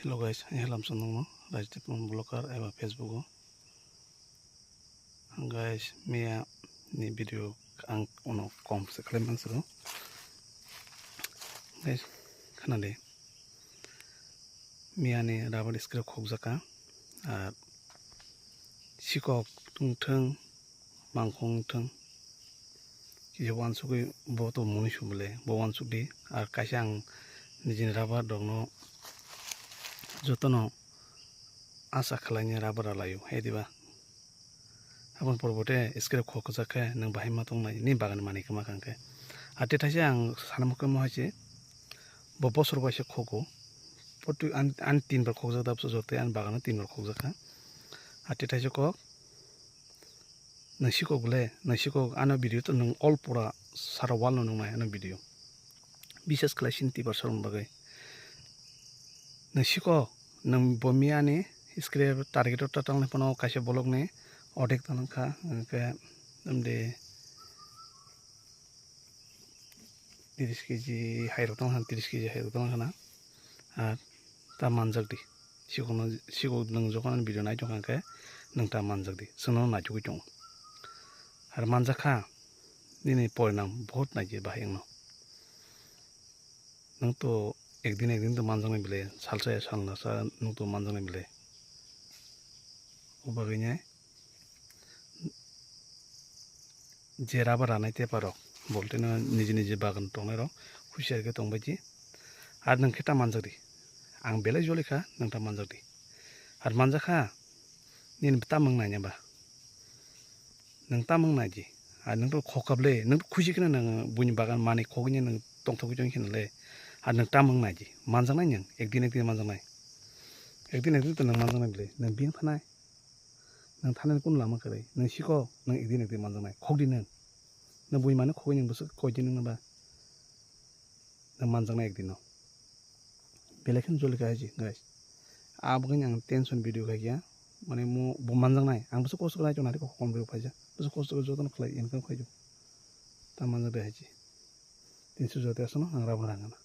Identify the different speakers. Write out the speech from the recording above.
Speaker 1: Hello guys, ini halam sonong Rajdip blogger ewa Facebook guys mia ni video ang uno kom sekali mansuro guys kana de mia ni rabar script khokjaka ar sikok tungthang mangkhong thang kijawan sugui boto muni subule bowan sugdi ar kaisa ang nijin rabar dogno jotono asa khalainya rabar alayo hediba abon porbote script khokjaka nang bahima tongnai ni bagan mani kama kangke ate thaise ang sanamukhe mohaise bo bosor baise khogo poti an 3 bar khokjak dabso jote an bagano 3 bar khokjaka ate thaise kok nasikok bole nasikok ano video to nang all pura sara wal no nai ano video bises khlaisin 3 bar sarong bagai nasikok nang bomia ni script target total ne pono kaise blog ne odek tanangkha ke amde 30 kg hairo tang 30 kg hairo tang kana ar ta manjak di sigo nang jokon video nai jokang ke nang ta manjak di sono na jugi jong ar manjakha nini porinam bahut naije baheng no nang to ekdin to manjangnai bile salsa salna sa nang to manjangnai bile ubagainya je rabar ranai te paro bolte no nije bagan tongnai ro khusiar ke tongbaji ar nang kheta manjakdi ang belai jolika nang ta manjakdi ar manjakha nin tamang nai ba nang tamang nai ji ar nang to khokable nang khusi kana nang buni bagan mani khogni nang tongthok jong hinle ar nang tamang nai ji manjangnai nang ekdin manjangnai ekdin to nang manjangnai bile nang bing thanai nang thanan kun lama kare nang siko nang ekdin manjangnai khogdi nang bui mane khogni nang bus koijin nang ba nang manjangnai ekdin no belekin jolika haji guys abgin ang tension video kaya mane mo bo manjangnai ang bus kosto krai jona ko kon video phaja bus kosto joton khlai income khaijo ta manjade haji 300 jote asno ang rabaranga